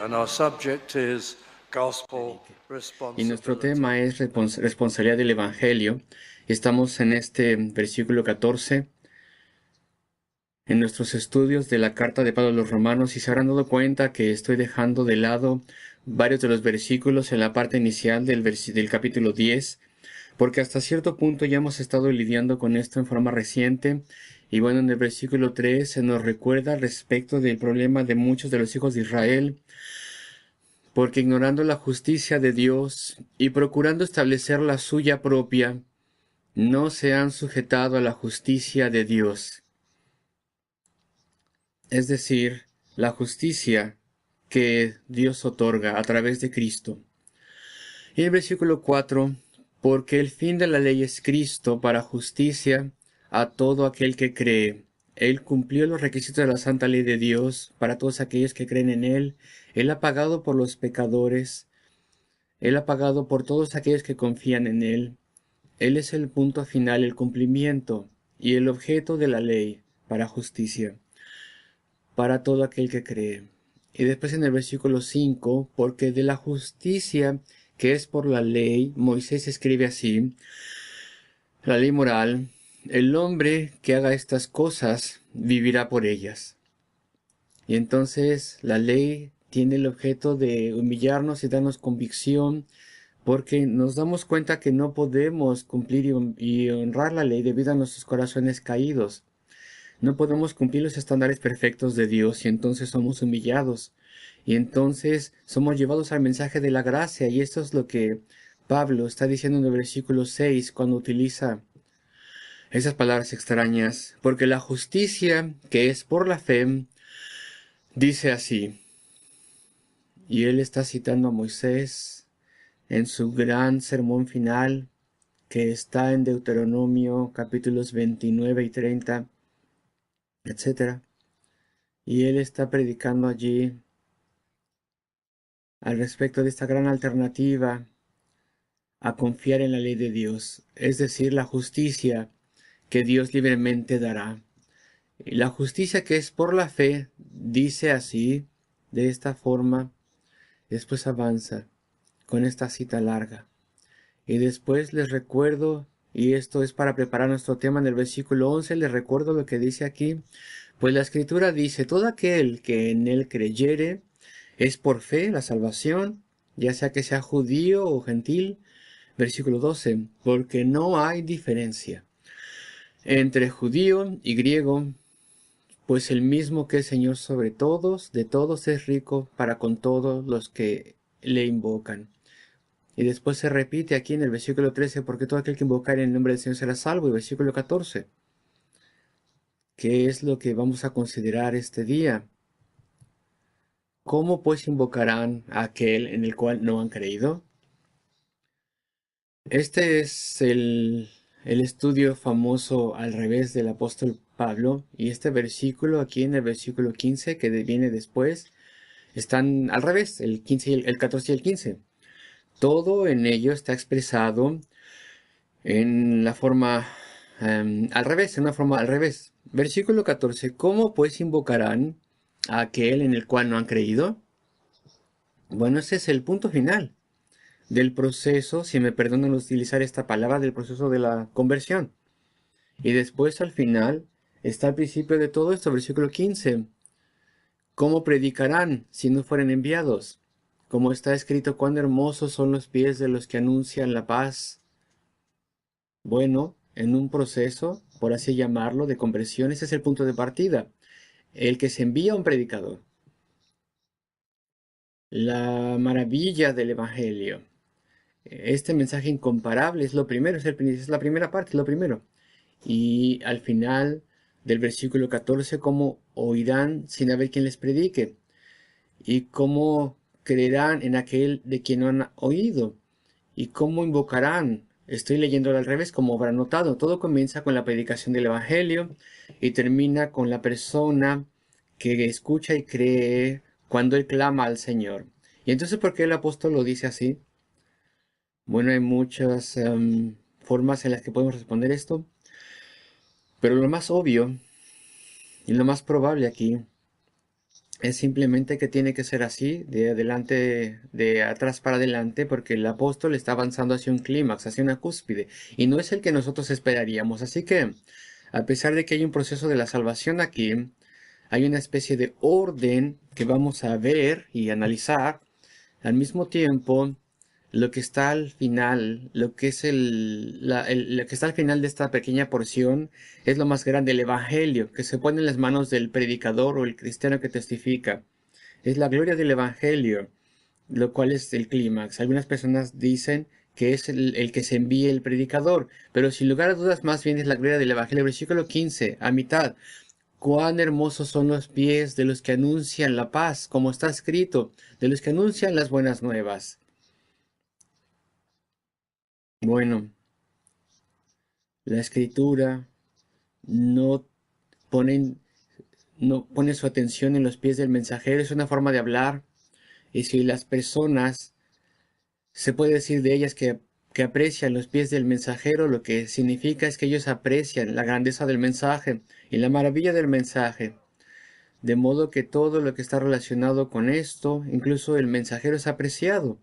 And our subject is gospel Y nuestro responsibility. tema es responsabilidad del Evangelio. Estamos en este versículo 14, en nuestros estudios de la carta de Pablo a los Romanos, y se habrán dado cuenta que estoy dejando de lado varios de los versículos en la parte inicial del capítulo 10, porque hasta cierto punto ya hemos estado lidiando con esto en forma reciente. Y bueno, en el versículo 3 se nos recuerda respecto del problema de muchos de los hijos de Israel, porque ignorando la justicia de Dios y procurando establecer la suya propia, no se han sujetado a la justicia de Dios. Es decir, la justicia que Dios otorga a través de Cristo. Y el versículo 4, porque el fin de la ley es Cristo para justicia a todo aquel que cree. Él cumplió los requisitos de la santa ley de Dios para todos aquellos que creen en Él. Él ha pagado por los pecadores. Él ha pagado por todos aquellos que confían en Él. Él es el punto final, el cumplimiento y el objeto de la ley para justicia, para todo aquel que cree. Y después en el versículo 5, porque de la justicia que es por la ley, Moisés escribe así, la ley moral, el hombre que haga estas cosas vivirá por ellas. Y entonces la ley tiene el objeto de humillarnos y darnos convicción, porque nos damos cuenta que no podemos cumplir y honrar la ley debido a nuestros corazones caídos. No podemos cumplir los estándares perfectos de Dios y entonces somos humillados. Y entonces somos llevados al mensaje de la gracia, y esto es lo que Pablo está diciendo en el versículo 6 cuando utiliza esas palabras extrañas. Porque la justicia que es por la fe dice así, y él está citando a Moisés en su gran sermón final que está en Deuteronomio capítulos 29 y 30, etc. Y él está predicando allí al respecto de esta gran alternativa a confiar en la ley de Dios, es decir, la justicia que Dios libremente dará. Y la justicia que es por la fe dice así, de esta forma, después avanza con esta cita larga. Y después les recuerdo, y esto es para preparar nuestro tema en el versículo 11, les recuerdo lo que dice aquí, pues la Escritura dice, todo aquel que en él creyere es por fe la salvación, ya sea judío o gentil. Versículo 12, porque no hay diferencia entre judío y griego, pues el mismo que es Señor sobre todos, de todos es rico para con todos los que le invocan. Y después se repite aquí en el versículo 13, porque todo aquel que invocar en el nombre del Señor será salvo. Y versículo 14, ¿qué es lo que vamos a considerar este día? ¿Cómo pues invocarán a aquel en el cual no han creído? Este es el estudio famoso al revés del apóstol Pablo, y este versículo aquí en el versículo 15 que viene después, están al revés, el 15 el 14 y el 15. Todo en ello está expresado en la forma al revés, en una forma al revés. Versículo 14, ¿cómo pues invocarán a aquel en el cual no han creído? Bueno, ese es el punto final del proceso, si me perdonan utilizar esta palabra, del proceso de la conversión. Y después al final está el principio de todo esto, versículo 15. ¿Cómo predicarán si no fueren enviados? Como está escrito, cuán hermosos son los pies de los que anuncian la paz. Bueno, en un proceso, por así llamarlo, de conversión, ese es el punto de partida. El que se envía a un predicador. La maravilla del Evangelio. Este mensaje incomparable es lo primero, es la primera parte, es lo primero. Y al final del versículo 14, ¿cómo oirán sin haber quien les predique? ¿Y cómo creerán en aquel de quien no han oído? ¿Y cómo invocarán? Estoy leyéndolo al revés, como habrán notado. Todo comienza con la predicación del Evangelio y termina con la persona que escucha y cree cuando él clama al Señor. ¿Y entonces por qué el apóstol lo dice así? Bueno, hay muchas formas en las que podemos responder esto, pero lo más obvio y lo más probable aquí es simplemente que tiene que ser así, de adelante, de atrás para adelante, porque el apóstol está avanzando hacia un clímax, hacia una cúspide, y no es el que nosotros esperaríamos. Así que, a pesar de que hay un proceso de la salvación aquí, hay una especie de orden que vamos a ver y analizar. Al mismo tiempo, lo que está al final, lo que es lo que está al final de esta pequeña porción, es lo más grande, el evangelio, que se pone en las manos del predicador o el cristiano que testifica. Es la gloria del evangelio, lo cual es el clímax. Algunas personas dicen que es el que se envíe el predicador, pero sin lugar a dudas más bien es la gloria del evangelio. Versículo 15, a mitad. Cuán hermosos son los pies de los que anuncian la paz, como está escrito, de los que anuncian las buenas nuevas. Bueno, la escritura no pone, no pone su atención en los pies del mensajero, es una forma de hablar. Y si las personas, se puede decir de ellas que aprecian los pies del mensajero, lo que significa es que ellos aprecian la grandeza del mensaje y la maravilla del mensaje. De modo que todo lo que está relacionado con esto, incluso el mensajero es apreciado.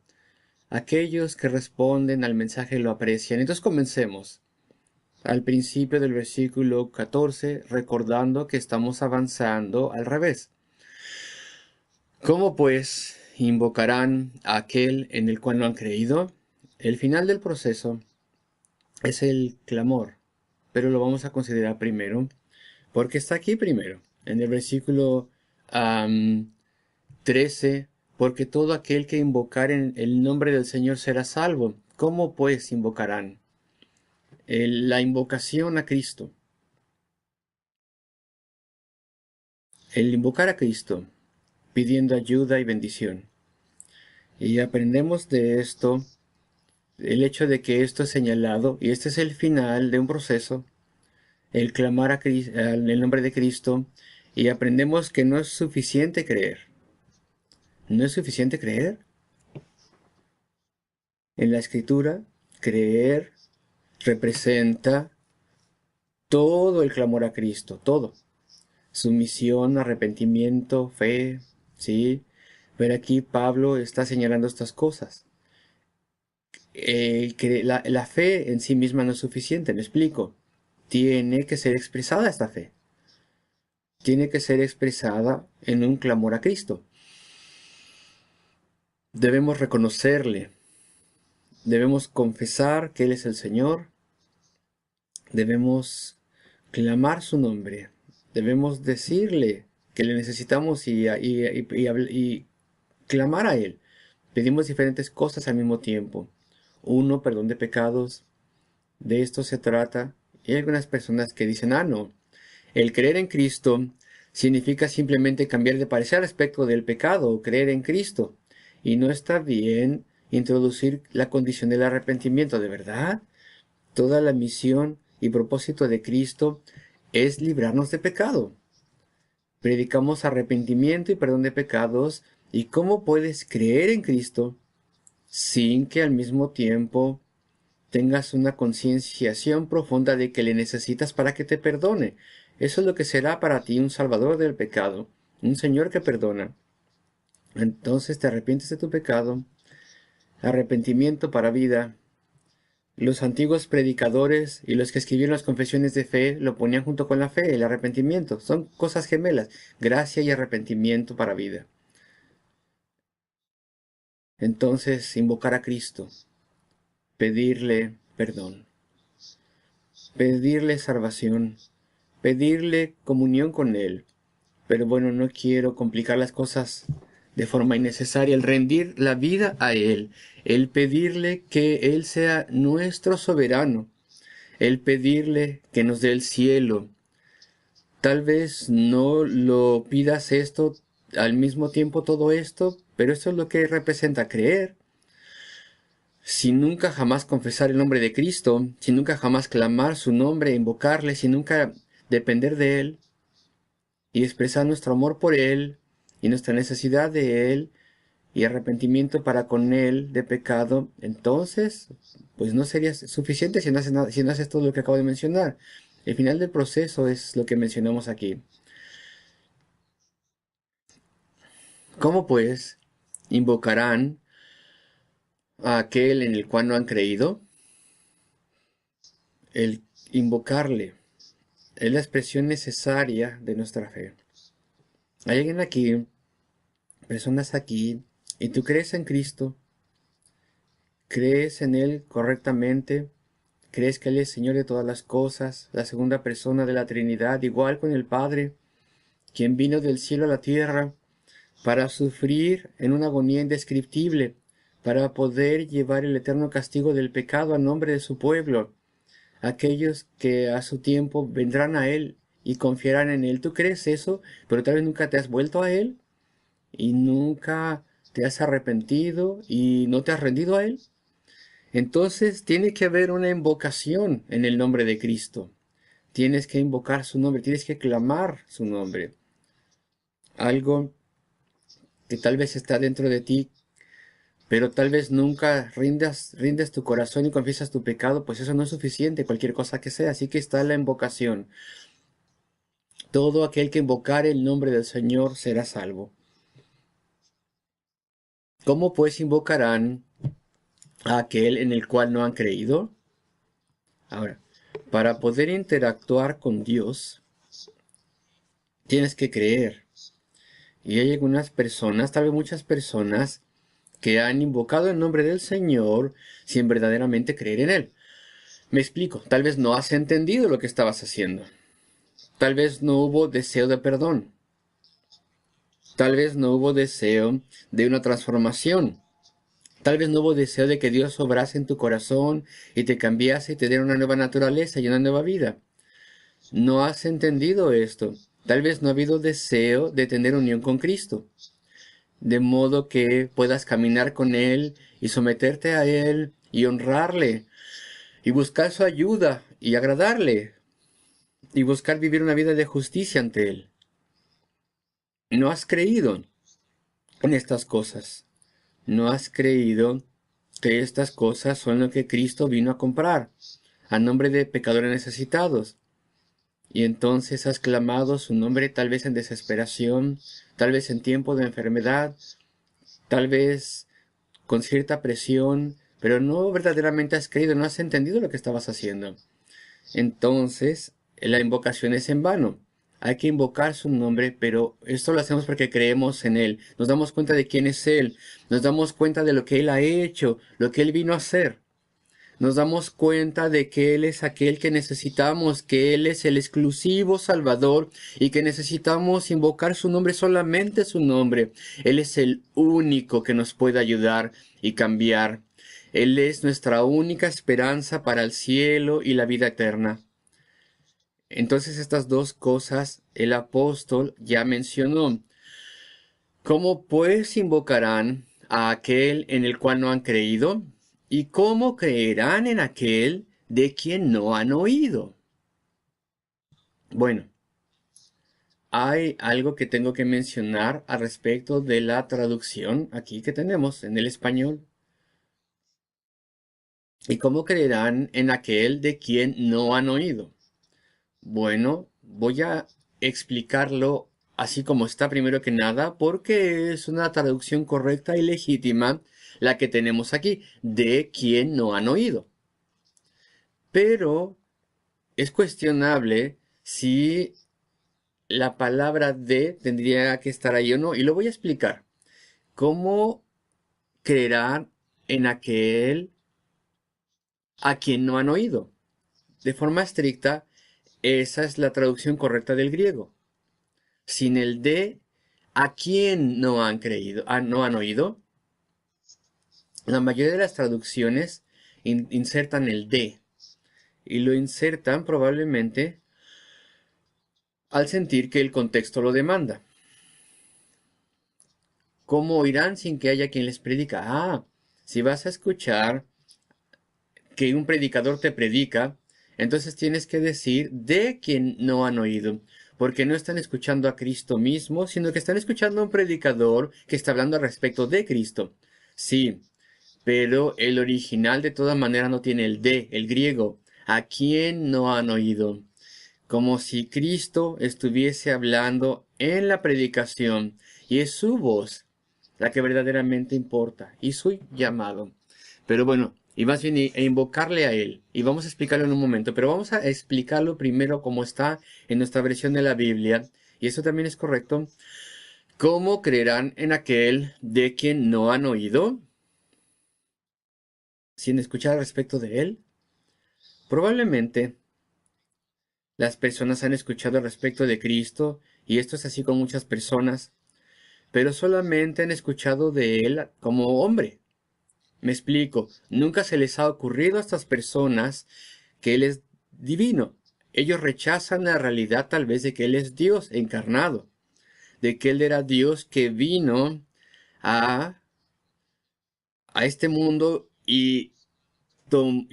Aquellos que responden al mensaje lo aprecian. Entonces comencemos. Al principio del versículo 14, recordando que estamos avanzando al revés. ¿Cómo pues invocarán a aquel en el cual no han creído? El final del proceso es el clamor, pero lo vamos a considerar primero, porque está aquí primero, en el versículo 13, porque todo aquel que invocare en el nombre del Señor será salvo. ¿Cómo pues invocarán? La invocación a Cristo. El invocar a Cristo, pidiendo ayuda y bendición. Y aprendemos de esto el hecho de que esto es señalado, y este es el final de un proceso, el clamar en el nombre de Cristo, y aprendemos que no es suficiente creer. ¿No es suficiente creer? En la Escritura, creer representa todo el clamor a Cristo, todo. Sumisión, arrepentimiento, fe, ¿sí? Pero aquí Pablo está señalando estas cosas. Que la fe en sí misma no es suficiente, me explico. Tiene que ser expresada esta fe. Tiene que ser expresada en un clamor a Cristo. Debemos reconocerle, debemos confesar que Él es el Señor, debemos clamar su nombre, debemos decirle que le necesitamos y clamar a Él. Pedimos diferentes cosas al mismo tiempo. Uno, perdón de pecados. De esto se trata. Y hay algunas personas que dicen, no, el creer en Cristo significa simplemente cambiar de parecer respecto del pecado o creer en Cristo. Y no está bien introducir la condición del arrepentimiento, ¿de verdad? Toda la misión y propósito de Cristo es librarnos de pecado. Predicamos arrepentimiento y perdón de pecados. ¿Y cómo puedes creer en Cristo sin que al mismo tiempo tengas una concienciación profunda de que le necesitas para que te perdone? Eso es lo que será para ti un salvador del pecado, un Señor que perdona. Entonces te arrepientes de tu pecado, arrepentimiento para vida. Los antiguos predicadores y los que escribieron las confesiones de fe lo ponían junto con la fe, el arrepentimiento. Son cosas gemelas, gracia y arrepentimiento para vida. Entonces, invocar a Cristo, pedirle perdón, pedirle salvación, pedirle comunión con Él. Pero bueno, no quiero complicar las cosas de forma innecesaria. El rendir la vida a Él, el pedirle que Él sea nuestro soberano, el pedirle que nos dé el cielo. Tal vez no lo pidas esto al mismo tiempo todo esto, pero esto es lo que representa creer. Sin nunca jamás confesar el nombre de Cristo, sin nunca jamás clamar su nombre, invocarle, sin nunca depender de Él y expresar nuestro amor por Él y nuestra necesidad de Él y arrepentimiento para con Él de pecado, entonces, pues no sería suficiente si no haces nada, si no haces todo lo que acabo de mencionar. El final del proceso es lo que mencionamos aquí. ¿Cómo pues invocarán a aquel en el cual no han creído? El invocarle es la expresión necesaria de nuestra fe. Hay alguien aquí, personas aquí, y tú crees en Cristo, crees en Él correctamente, crees que Él es Señor de todas las cosas, la segunda persona de la Trinidad, igual con el Padre, quien vino del cielo a la tierra para sufrir en una agonía indescriptible, para poder llevar el eterno castigo del pecado a nombre de su pueblo, aquellos que a su tiempo vendrán a Él y confiarán en Él. ¿Tú crees eso? Pero tal vez nunca te has vuelto a Él y nunca te has arrepentido y no te has rendido a Él. Entonces tiene que haber una invocación en el nombre de Cristo. Tienes que invocar su nombre, tienes que clamar su nombre. Algo que tal vez está dentro de ti, pero tal vez nunca rindes tu corazón y confiesas tu pecado, pues eso no es suficiente, cualquier cosa que sea. Así que está la invocación. Todo aquel que invocare el nombre del Señor será salvo. ¿Cómo pues invocarán a aquel en el cual no han creído? Ahora, para poder interactuar con Dios, tienes que creer. Y hay algunas personas, tal vez muchas personas, que han invocado el nombre del Señor sin verdaderamente creer en Él. Me explico, tal vez no has entendido lo que estabas haciendo. Tal vez no hubo deseo de perdón. Tal vez no hubo deseo de una transformación. Tal vez no hubo deseo de que Dios obrase en tu corazón y te cambiase y te diera una nueva naturaleza y una nueva vida. No has entendido esto. Tal vez no ha habido deseo de tener unión con Cristo, de modo que puedas caminar con Él y someterte a Él y honrarle y buscar su ayuda y agradarle y buscar vivir una vida de justicia ante Él. No has creído en estas cosas. No has creído que estas cosas son lo que Cristo vino a comprar a nombre de pecadores necesitados. Y entonces has clamado su nombre tal vez en desesperación, tal vez en tiempo de enfermedad, tal vez con cierta presión, pero no verdaderamente has creído, no has entendido lo que estabas haciendo. Entonces, la invocación es en vano. Hay que invocar su nombre, pero esto lo hacemos porque creemos en Él. Nos damos cuenta de quién es Él. Nos damos cuenta de lo que Él ha hecho, lo que Él vino a hacer. Nos damos cuenta de que Él es aquel que necesitamos, que Él es el exclusivo Salvador y que necesitamos invocar su nombre, solamente su nombre. Él es el único que nos puede ayudar y cambiar. Él es nuestra única esperanza para el cielo y la vida eterna. Entonces estas dos cosas el apóstol ya mencionó. ¿Cómo pues invocarán a aquel en el cual no han creído? ¿Y cómo creerán en aquel de quien no han oído? Bueno, hay algo que tengo que mencionar al respecto de la traducción aquí que tenemos en el español. ¿Y cómo creerán en aquel de quien no han oído? Bueno, voy a explicarlo así como está primero que nada, porque es una traducción correcta y legítima la que tenemos aquí, de quien no han oído. Pero es cuestionable si la palabra de tendría que estar ahí o no, y lo voy a explicar. ¿Cómo creerán en aquel a quien no han oído? De forma estricta, esa es la traducción correcta del griego. Sin el de a quien no han creído, no han oído. La mayoría de las traducciones insertan el de y lo insertan probablemente al sentir que el contexto lo demanda. ¿Cómo oirán sin que haya quien les predica? Si vas a escuchar que un predicador te predica, entonces tienes que decir de quien no han oído, porque no están escuchando a Cristo mismo, sino que están escuchando a un predicador que está hablando al respecto de Cristo. Sí, pero el original de todas maneras no tiene el de, el griego. ¿A quién no han oído? Como si Cristo estuviese hablando en la predicación y es su voz la que verdaderamente importa y su llamado. Pero bueno, y más bien invocarle a Él. Y vamos a explicarlo en un momento, pero vamos a explicarlo primero como está en nuestra versión de la Biblia, y eso también es correcto. ¿Cómo creerán en aquel de quien no han oído? Sin escuchar respecto de Él. Probablemente las personas han escuchado respecto de Cristo, y esto es así con muchas personas, pero solamente han escuchado de Él como hombre. Me explico, nunca se les ha ocurrido a estas personas que Él es divino. Ellos rechazan la realidad tal vez de que Él es Dios encarnado, de que Él era Dios que vino a, a este mundo y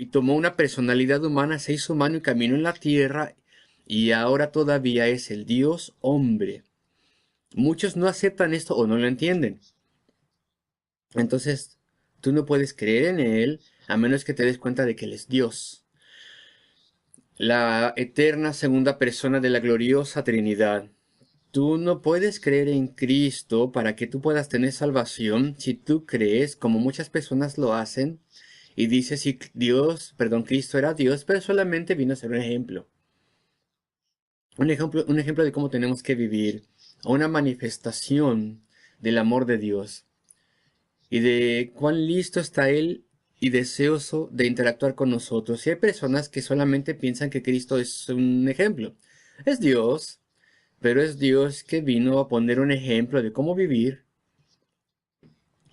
tomó una personalidad humana, se hizo humano y caminó en la tierra y ahora todavía es el Dios hombre. Muchos no aceptan esto o no lo entienden. Entonces, tú no puedes creer en Él a menos que te des cuenta de que Él es Dios, la eterna segunda persona de la gloriosa Trinidad. Tú no puedes creer en Cristo para que tú puedas tener salvación si tú crees, como muchas personas lo hacen, y dices si Cristo era Dios, pero solamente vino a ser un ejemplo. Un ejemplo de cómo tenemos que vivir, una manifestación del amor de Dios y de cuán listo está Él y deseoso de interactuar con nosotros. Y hay personas que solamente piensan que Cristo es un ejemplo. Es Dios, pero es Dios que vino a poner un ejemplo de cómo vivir.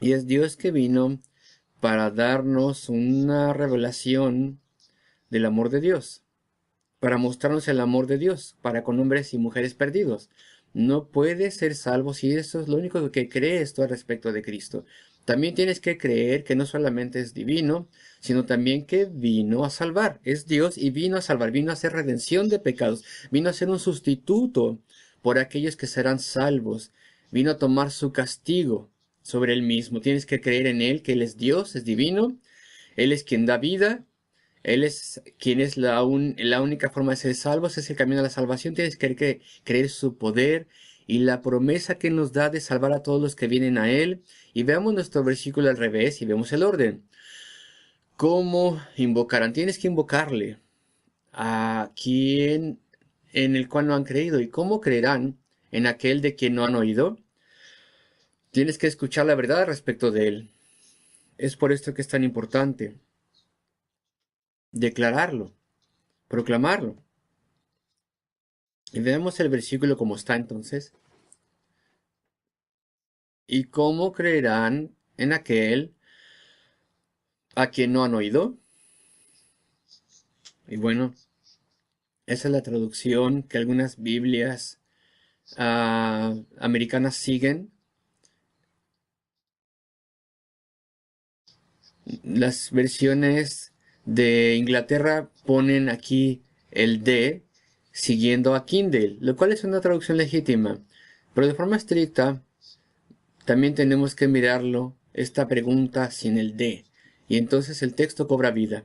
Y es Dios que vino para darnos una revelación del amor de Dios, para mostrarnos el amor de Dios, para con hombres y mujeres perdidos. No puedes ser salvo si eso es lo único que crees tú al respecto de Cristo. También tienes que creer que no solamente es divino, sino también que vino a salvar. Es Dios y vino a salvar, vino a hacer redención de pecados, vino a ser un sustituto por aquellos que serán salvos, vino a tomar su castigo sobre él mismo. Tienes que creer en Él, que Él es Dios, es divino, Él es quien da vida, Él es quien es la única forma de ser salvos, es el camino a la salvación. Tienes que creer su poder y la promesa que nos da de salvar a todos los que vienen a Él. Y veamos nuestro versículo al revés y vemos el orden. ¿Cómo invocarán? Tienes que invocarle a quien en el cual no han creído. ¿Y cómo creerán en aquel de quien no han oído? Tienes que escuchar la verdad respecto de Él. Es por esto que es tan importante declararlo, proclamarlo. Y veamos el versículo como está entonces. ¿Y cómo creerán en aquel a quien no han oído? Y bueno, esa es la traducción que algunas Biblias americanas siguen. Las versiones de Inglaterra ponen aquí el de siguiendo a Kindle, lo cual es una traducción legítima. Pero de forma estricta, también tenemos que mirarlo, esta pregunta sin el de. Y entonces el texto cobra vida.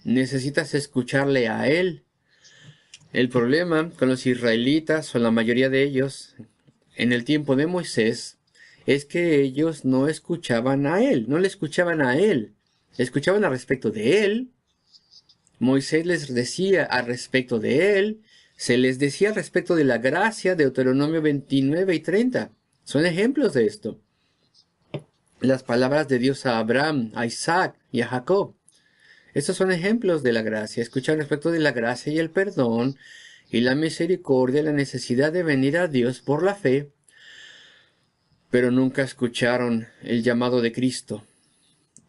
Necesitas escucharle a él. El problema con los israelitas, o la mayoría de ellos, en el tiempo de Moisés, es que ellos no escuchaban a él, no le escuchaban a él, le escuchaban al respecto de él. Moisés les decía al respecto de él, se les decía al respecto de la gracia de Deuteronomio 29 y 30. Son ejemplos de esto. Las palabras de Dios a Abraham, a Isaac y a Jacob. Estos son ejemplos de la gracia. Escuchar respecto de la gracia y el perdón y la misericordia, la necesidad de venir a Dios por la fe, pero nunca escucharon el llamado de Cristo.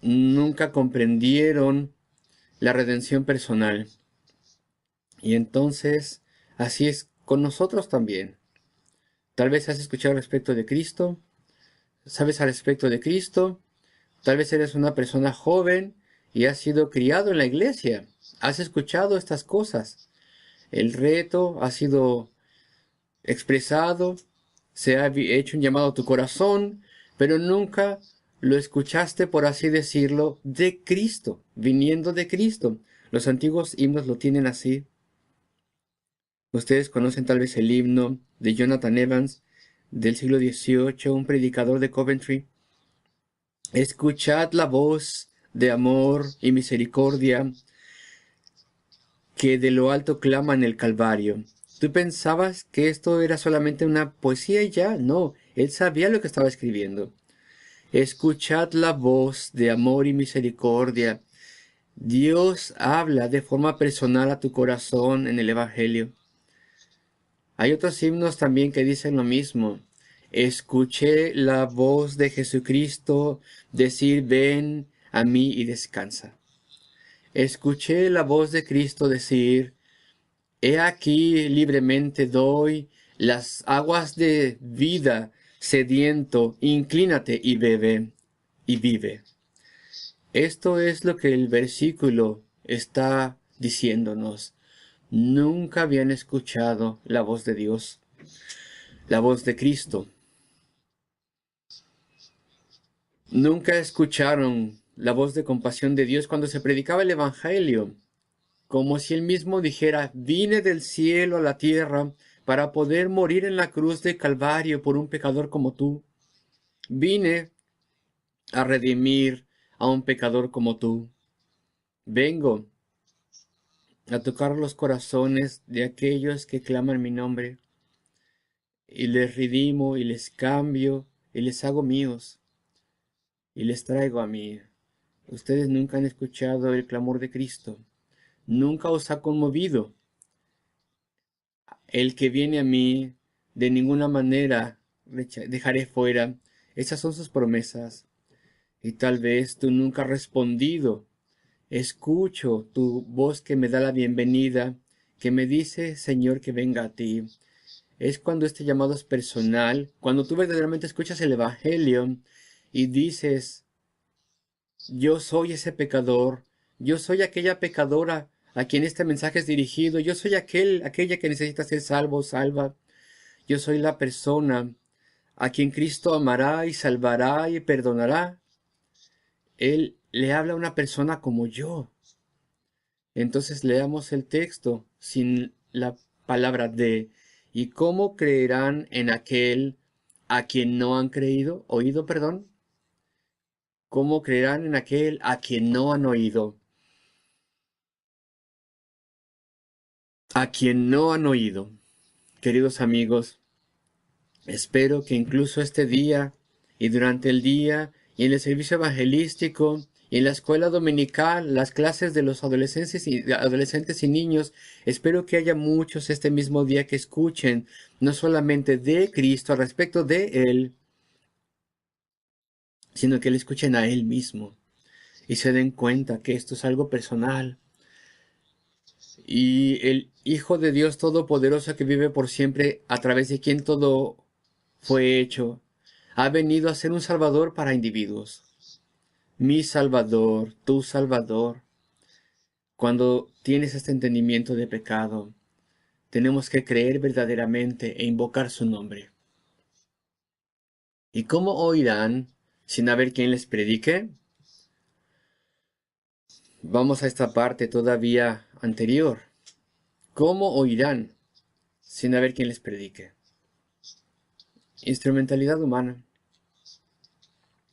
Nunca comprendieron la redención personal. Y entonces, así es con nosotros también. Tal vez has escuchado respecto de Cristo, sabes al respecto de Cristo, tal vez eres una persona joven y has sido criado en la iglesia. Has escuchado estas cosas. El reto ha sido expresado, se ha hecho un llamado a tu corazón, pero nunca lo escuchaste, por así decirlo, de Cristo, viniendo de Cristo. Los antiguos himnos lo tienen así. Ustedes conocen tal vez el himno de Jonathan Evans, del siglo XVIII, un predicador de Coventry. Escuchad la voz de amor y misericordia que de lo alto clama en el Calvario. ¿Tú pensabas que esto era solamente una poesía y ya? No, él sabía lo que estaba escribiendo. Escuchad la voz de amor y misericordia. Dios habla de forma personal a tu corazón en el Evangelio. Hay otros himnos también que dicen lo mismo. Escuché la voz de Jesucristo decir, ven a mí y descansa. Escuché la voz de Cristo decir, he aquí libremente doy las aguas de vida, sediento, inclínate y bebe y vive. Esto es lo que el versículo está diciéndonos. Nunca habían escuchado la voz de Dios, la voz de Cristo. Nunca escucharon la voz de compasión de Dios cuando se predicaba el Evangelio, como si él mismo dijera, vine del cielo a la tierra para poder morir en la cruz de Calvario por un pecador como tú. Vine a redimir a un pecador como tú. Vengo a tocar los corazones de aquellos que claman mi nombre, y les redimo y les cambio y les hago míos y les traigo a mí. Ustedes nunca han escuchado el clamor de Cristo, nunca os ha conmovido. El que viene a mí, de ninguna manera dejaré fuera. Esas son sus promesas. Y tal vez tú nunca has respondido. Escucho tu voz que me da la bienvenida, que me dice, Señor, que venga a ti. Es cuando este llamado es personal, cuando tú verdaderamente escuchas el Evangelio y dices, yo soy ese pecador, yo soy aquella pecadora a quien este mensaje es dirigido, yo soy aquella que necesita ser salvo, salva, yo soy la persona a quien Cristo amará y salvará y perdonará. Él le habla a una persona como yo. Entonces leamos el texto sin la palabra de. ¿Y cómo creerán en aquel a quien no han creído? ¿Oído, perdón? ¿Cómo creerán en aquel a quien no han oído? A quien no han oído. Queridos amigos, espero que incluso este día y durante el día y en el servicio evangelístico y en la escuela dominical, las clases de los adolescentes y niños, espero que haya muchos este mismo día que escuchen no solamente de Cristo al respecto de Él, sino que le escuchen a Él mismo y se den cuenta que esto es algo personal. Y el Hijo de Dios Todopoderoso que vive por siempre, a través de quien todo fue hecho, ha venido a ser un Salvador para individuos. Mi Salvador, tu Salvador. Cuando tienes este entendimiento de pecado, tenemos que creer verdaderamente e invocar su nombre. ¿Y cómo oirán sin haber quien les predique? Vamos a esta parte todavía anterior. ¿Cómo oirán sin haber quien les predique? Instrumentalidad humana.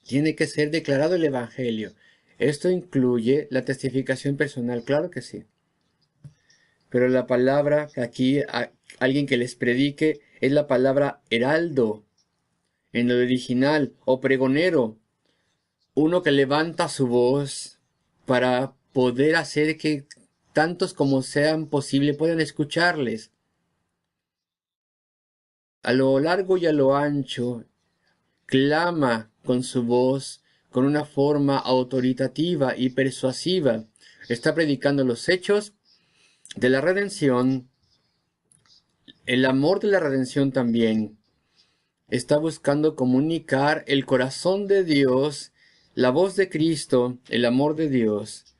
Tiene que ser declarado el Evangelio. Esto incluye la testificación personal, claro que sí. Pero la palabra aquí, alguien que les predique, es la palabra heraldo en el original, o pregonero, uno que levanta su voz para poder hacer que tantos como sean posible puedan escucharles. A lo largo y a lo ancho, clama con su voz, con una forma autoritativa y persuasiva. Está predicando los hechos de la redención, el amor de la redención también. Está buscando comunicar el corazón de Dios, la voz de Cristo, el amor de Dios.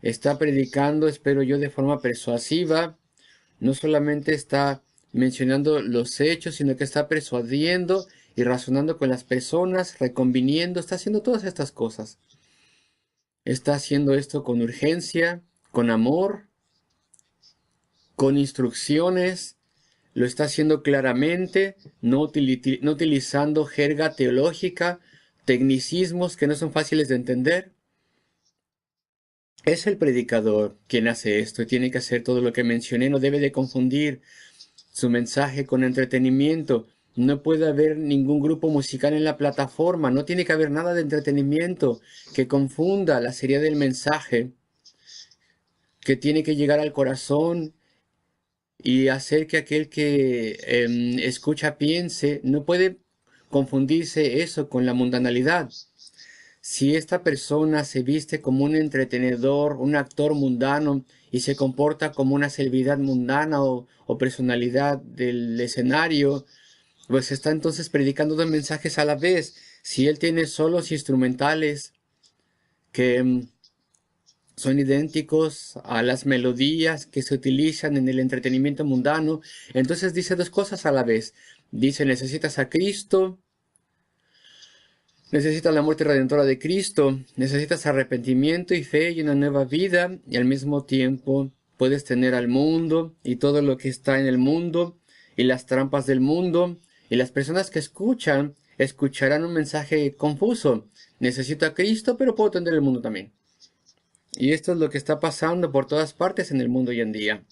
Está predicando, espero yo, de forma persuasiva. No solamente está mencionando los hechos, sino que está persuadiendo y razonando con las personas, reconviniendo, está haciendo todas estas cosas. Está haciendo esto con urgencia, con amor, con instrucciones, lo está haciendo claramente, no utilizando jerga teológica, tecnicismos que no son fáciles de entender. Es el predicador quien hace esto y tiene que hacer todo lo que mencioné. No debe de confundir su mensaje con entretenimiento. No puede haber ningún grupo musical en la plataforma. No tiene que haber nada de entretenimiento que confunda la seriedad del mensaje, que tiene que llegar al corazón y hacer que aquel que escucha piense. No puede confundirse eso con la mundanalidad. Si esta persona se viste como un entretenedor, un actor mundano, y se comporta como una celebridad mundana o personalidad del escenario, pues está entonces predicando dos mensajes a la vez. Si él tiene solos instrumentales que son idénticos a las melodías que se utilizan en el entretenimiento mundano, entonces dice dos cosas a la vez. Dice, necesitas a Cristo. Necesitas la muerte redentora de Cristo, necesitas arrepentimiento y fe y una nueva vida, y al mismo tiempo puedes tener al mundo y todo lo que está en el mundo y las trampas del mundo, y las personas que escucharán un mensaje confuso. Necesito a Cristo, pero puedo tener el mundo también. Y esto es lo que está pasando por todas partes en el mundo hoy en día.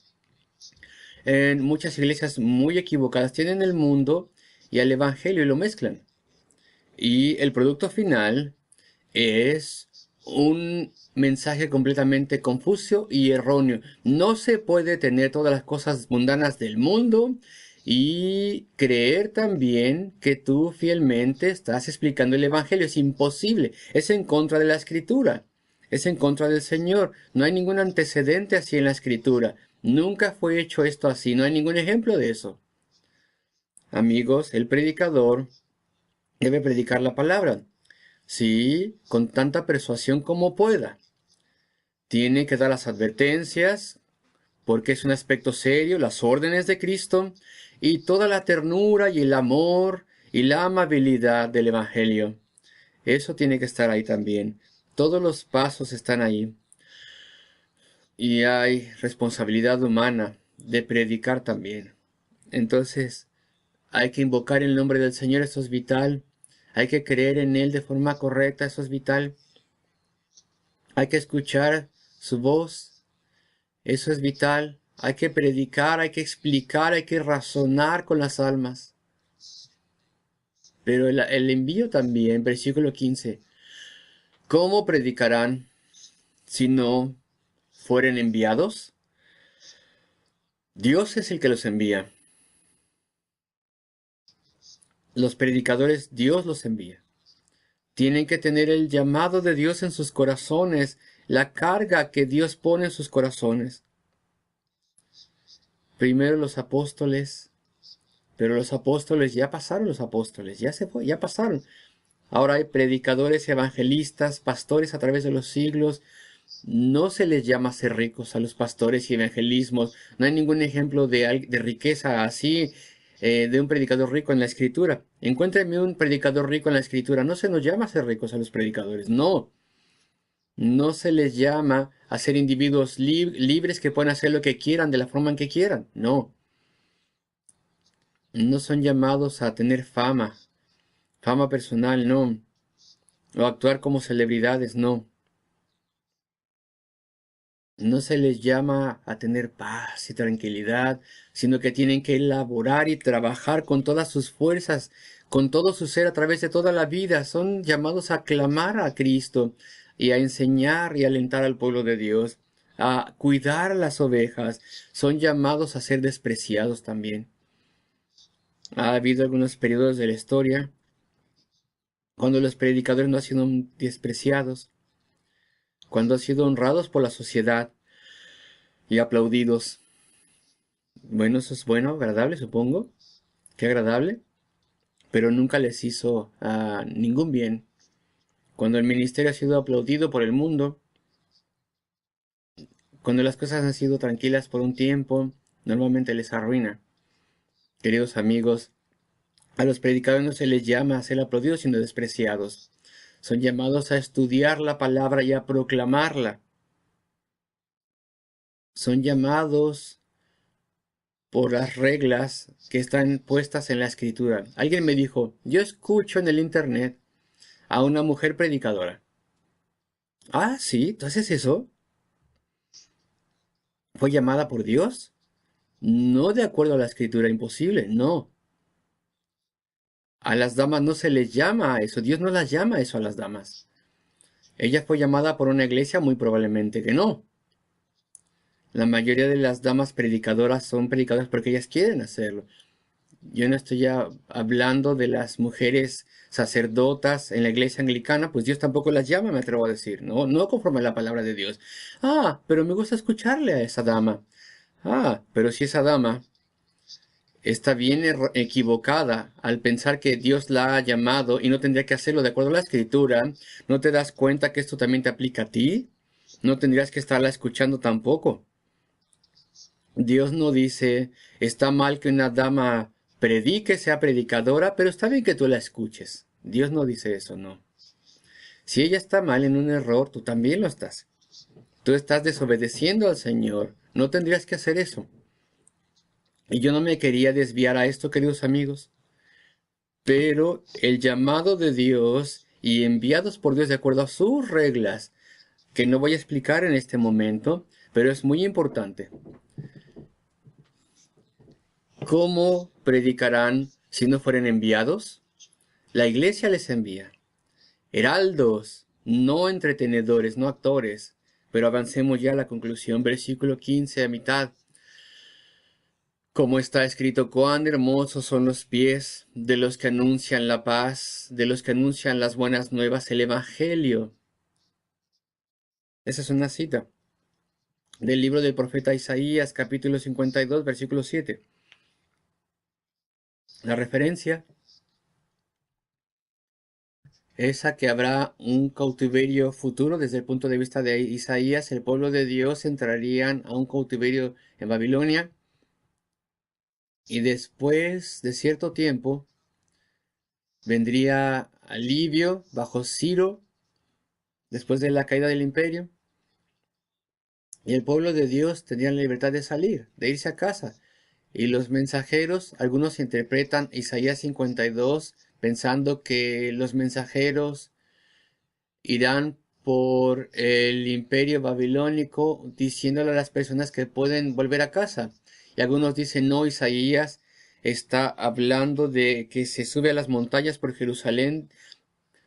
En muchas iglesias muy equivocadas tienen el mundo y el evangelio y lo mezclan. Y el producto final es un mensaje completamente confuso y erróneo. No se puede tener todas las cosas mundanas del mundo y creer también que tú fielmente estás explicando el Evangelio. Es imposible. Es en contra de la Escritura. Es en contra del Señor. No hay ningún antecedente así en la Escritura. Nunca fue hecho esto así. No hay ningún ejemplo de eso. Amigos, el predicador debe predicar la palabra. Sí, con tanta persuasión como pueda. Tiene que dar las advertencias, porque es un aspecto serio, las órdenes de Cristo, y toda la ternura y el amor y la amabilidad del Evangelio. Eso tiene que estar ahí también. Todos los pasos están ahí. Y hay responsabilidad humana de predicar también. Entonces, hay que invocar el nombre del Señor, eso es vital. Hay que creer en Él de forma correcta, eso es vital. Hay que escuchar su voz, eso es vital. Hay que predicar, hay que explicar, hay que razonar con las almas. Pero el envío también, versículo 15. ¿Cómo predicarán si no fueren enviados? Dios es el que los envía. Los predicadores, Dios los envía. Tienen que tener el llamado de Dios en sus corazones, la carga que Dios pone en sus corazones. Primero los apóstoles, pero los apóstoles ya pasaron, los apóstoles ya se fue, ya pasaron. Ahora hay predicadores, evangelistas, pastores a través de los siglos. No se les llama ser ricos a los pastores y evangelismos. No hay ningún ejemplo de riqueza así, de un predicador rico en la escritura. Encuéntrame un predicador rico en la escritura. No se nos llama ser ricos a los predicadores, no. No se les llama a ser individuos libres que pueden hacer lo que quieran de la forma en que quieran, no. No son llamados a tener fama personal, no. O actuar como celebridades, no. No se les llama a tener paz y tranquilidad, sino que tienen que elaborar y trabajar con todas sus fuerzas, con todo su ser a través de toda la vida. Son llamados a clamar a Cristo y a enseñar y alentar al pueblo de Dios, a cuidar a las ovejas. Son llamados a ser despreciados también. Ha habido algunos periodos de la historia cuando los predicadores no han sido despreciados, cuando han sido honrados por la sociedad y aplaudidos. Bueno, eso es bueno, agradable, supongo. Qué agradable. Pero nunca les hizo ningún bien. Cuando el ministerio ha sido aplaudido por el mundo, cuando las cosas han sido tranquilas por un tiempo, normalmente les arruina. Queridos amigos, a los predicadores no se les llama a ser aplaudidos, sino despreciados. Son llamados a estudiar la palabra y a proclamarla. Son llamados por las reglas que están puestas en la escritura. Alguien me dijo, yo escucho en el internet a una mujer predicadora. Ah, sí, ¿tú haces eso? ¿Fue llamada por Dios? No de acuerdo a la escritura, imposible, no. A las damas no se les llama a eso, Dios no las llama a eso a las damas. Ella fue llamada por una iglesia, muy probablemente que no. La mayoría de las damas predicadoras son predicadoras porque ellas quieren hacerlo. Yo no estoy ya hablando de las mujeres sacerdotas en la iglesia anglicana, pues Dios tampoco las llama, me atrevo a decir, no, no conforme a la palabra de Dios. Ah, pero me gusta escucharle a esa dama. Ah, pero si esa dama está bien equivocada al pensar que Dios la ha llamado y no tendría que hacerlo de acuerdo a la escritura, ¿no te das cuenta que esto también te aplica a ti? No tendrías que estarla escuchando tampoco. Dios no dice, está mal que una dama predique, sea predicadora, pero está bien que tú la escuches. Dios no dice eso, no. Si ella está mal en un error, tú también lo estás. Tú estás desobedeciendo al Señor. No tendrías que hacer eso. Y yo no me quería desviar a esto, queridos amigos. Pero el llamado de Dios y enviados por Dios de acuerdo a sus reglas, que no voy a explicar en este momento, pero es muy importante. ¿Cómo predicarán si no fueren enviados? La iglesia les envía. Heraldos, no entretenedores, no actores. Pero avancemos ya a la conclusión, versículo 15 a mitad. Como está escrito, cuán hermosos son los pies de los que anuncian la paz, de los que anuncian las buenas nuevas, el Evangelio. Esa es una cita del libro del profeta Isaías, capítulo 52, versículo 7. La referencia es a que habrá un cautiverio futuro desde el punto de vista de Isaías. El pueblo de Dios entrarían a un cautiverio en Babilonia y después de cierto tiempo vendría alivio bajo Ciro después de la caída del imperio. Y el pueblo de Dios tendría la libertad de salir, de irse a casa. Y los mensajeros, algunos interpretan Isaías 52 pensando que los mensajeros irán por el imperio babilónico diciéndole a las personas que pueden volver a casa. Y algunos dicen, no, Isaías está hablando de que se sube a las montañas por Jerusalén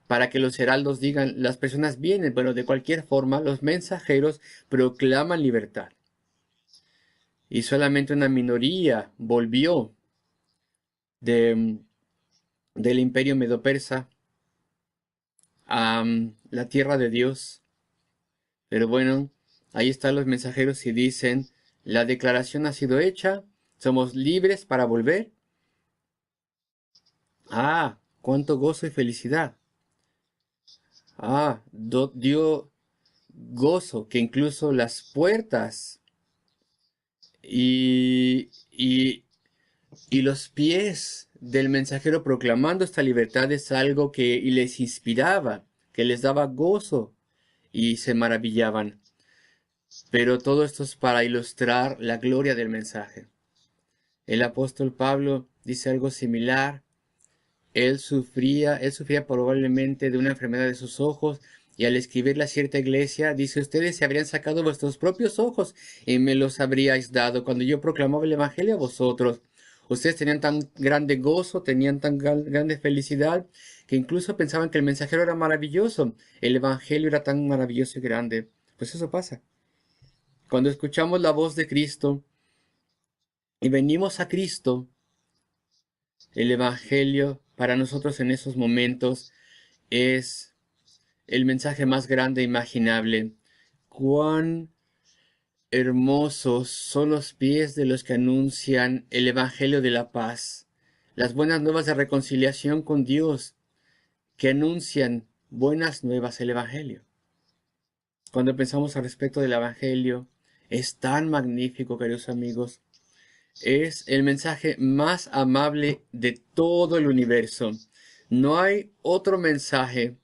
para que los heraldos digan, las personas vienen. Bueno, de cualquier forma, los mensajeros proclaman libertad. Y solamente una minoría volvió del imperio medo-persa a la tierra de Dios. Pero bueno, ahí están los mensajeros y dicen, la declaración ha sido hecha, somos libres para volver. Ah, cuánto gozo y felicidad. Ah, dio gozo que incluso las puertas y, y, y los pies del mensajero proclamando esta libertad es algo que les inspiraba, que les daba gozo y se maravillaban. Pero todo esto es para ilustrar la gloria del mensaje. El apóstol Pablo dice algo similar. Él sufría probablemente de una enfermedad de sus ojos y al escribirle a cierta iglesia dice, ustedes se habrían sacado vuestros propios ojos y me los habríais dado cuando yo proclamaba el evangelio a vosotros. Ustedes tenían tan grande gozo, tenían tan grande felicidad que incluso pensaban que el mensajero era maravilloso. El evangelio era tan maravilloso y grande. Pues eso pasa. Cuando escuchamos la voz de Cristo y venimos a Cristo, el evangelio para nosotros en esos momentos es el mensaje más grande imaginable. Cuán hermosos son los pies de los que anuncian el evangelio de la paz, las buenas nuevas de reconciliación con Dios, que anuncian buenas nuevas el evangelio. Cuando pensamos al respecto del evangelio, es tan magnífico, queridos amigos. Es el mensaje más amable de todo el universo. No hay otro mensaje,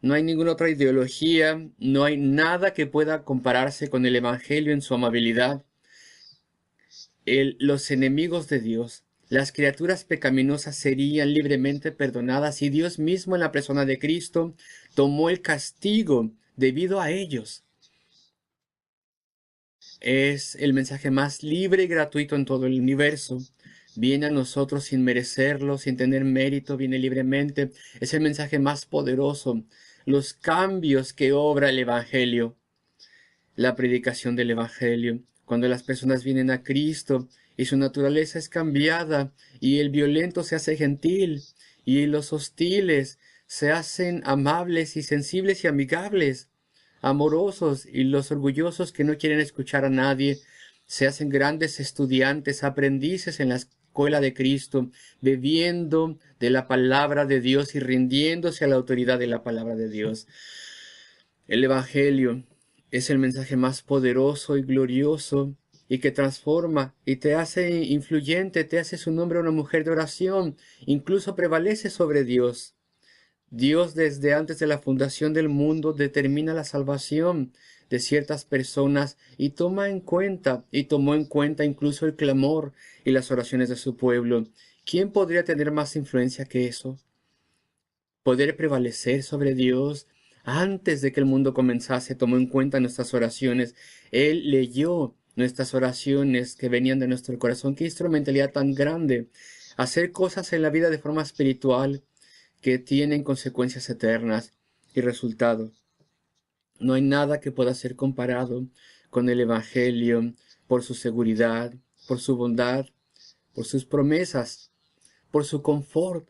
no hay ninguna otra ideología, no hay nada que pueda compararse con el Evangelio en su amabilidad. los enemigos de Dios, las criaturas pecaminosas serían libremente perdonadas y Dios mismo en la persona de Cristo tomó el castigo debido a ellos. Es el mensaje más libre y gratuito en todo el universo. Viene a nosotros sin merecerlo, sin tener mérito, viene libremente. Es el mensaje más poderoso. Los cambios que obra el Evangelio, la predicación del Evangelio. Cuando las personas vienen a Cristo y su naturaleza es cambiada y el violento se hace gentil y los hostiles se hacen amables y sensibles y amigables, amorosos, y los orgullosos que no quieren escuchar a nadie se hacen grandes estudiantes, aprendices en la escuela de Cristo, bebiendo de la palabra de Dios y rindiéndose a la autoridad de la palabra de Dios. El Evangelio es el mensaje más poderoso y glorioso y que transforma y te hace influyente, te hace un hombre o una mujer de oración, incluso prevalece sobre Dios. Dios desde antes de la fundación del mundo determina la salvación de ciertas personas y tomó en cuenta incluso el clamor y las oraciones de su pueblo. ¿Quién podría tener más influencia que eso? Poder prevalecer sobre Dios antes de que el mundo comenzase, tomó en cuenta nuestras oraciones. Él leyó nuestras oraciones que venían de nuestro corazón. Qué instrumentalidad tan grande. Hacer cosas en la vida de forma espiritual que tienen consecuencias eternas y resultado. No hay nada que pueda ser comparado con el Evangelio por su seguridad, por su bondad, por sus promesas, por su confort,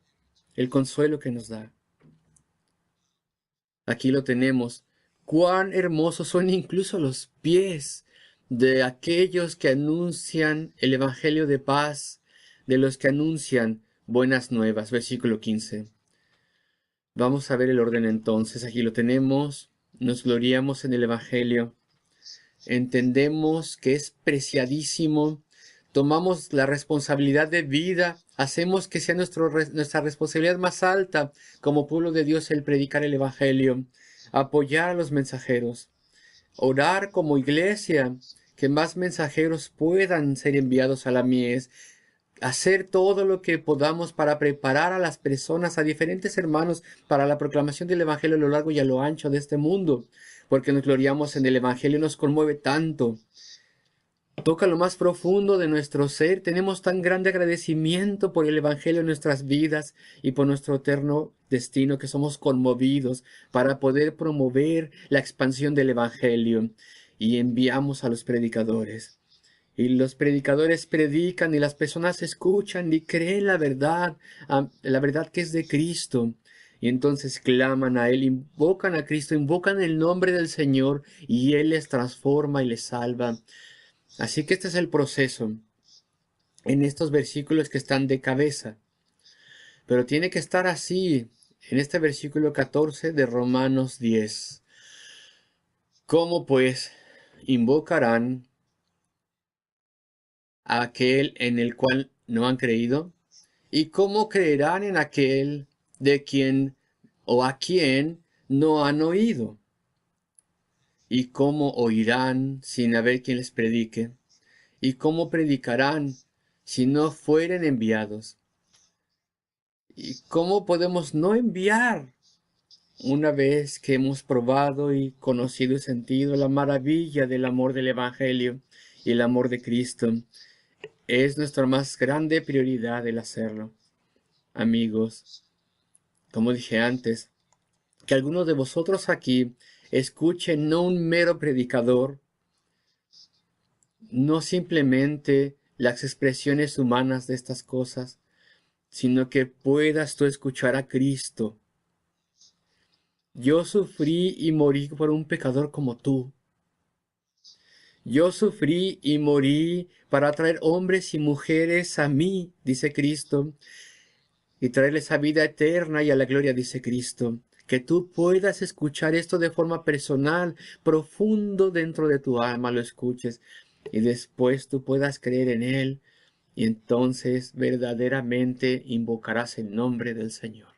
el consuelo que nos da. Aquí lo tenemos. Cuán hermosos son incluso los pies de aquellos que anuncian el Evangelio de paz, de los que anuncian buenas nuevas. Versículo 15. Vamos a ver el orden entonces. Aquí lo tenemos. Nos gloriamos en el Evangelio. Entendemos que es preciadísimo. Tomamos la responsabilidad de vida. Hacemos que sea nuestra responsabilidad más alta como pueblo de Dios el predicar el Evangelio. Apoyar a los mensajeros. Orar como iglesia. Que más mensajeros puedan ser enviados a la mies. Hacer todo lo que podamos para preparar a las personas, a diferentes hermanos, para la proclamación del Evangelio a lo largo y a lo ancho de este mundo, porque nos gloriamos en el Evangelio, nos conmueve tanto. Toca lo más profundo de nuestro ser. Tenemos tan grande agradecimiento por el Evangelio en nuestras vidas y por nuestro eterno destino que somos conmovidos para poder promover la expansión del Evangelio y enviamos a los predicadores. Y los predicadores predican y las personas escuchan y creen la verdad que es de Cristo. Y entonces claman a Él, invocan a Cristo, invocan el nombre del Señor y Él les transforma y les salva. Así que este es el proceso en estos versículos que están de cabeza. Pero tiene que estar así en este versículo 14 de Romanos 10. ¿Cómo pues invocarán a aquel en el cual no han creído? ¿Y cómo creerán en aquel de quien o a quien no han oído? ¿Y cómo oirán sin haber quien les predique? ¿Y cómo predicarán si no fueren enviados? ¿Y cómo podemos no enviar una vez que hemos probado y conocido y sentido la maravilla del amor del Evangelio y el amor de Cristo? Es nuestra más grande prioridad el hacerlo. Amigos, como dije antes, que algunos de vosotros aquí escuchen no un mero predicador, no simplemente las expresiones humanas de estas cosas, sino que puedas tú escuchar a Cristo. Yo sufrí y morí por un pecador como tú. Yo sufrí y morí para traer hombres y mujeres a mí, dice Cristo, y traerles a vida eterna y a la gloria, dice Cristo. Que tú puedas escuchar esto de forma personal, profundo dentro de tu alma lo escuches, y después tú puedas creer en Él, y entonces verdaderamente invocarás el nombre del Señor.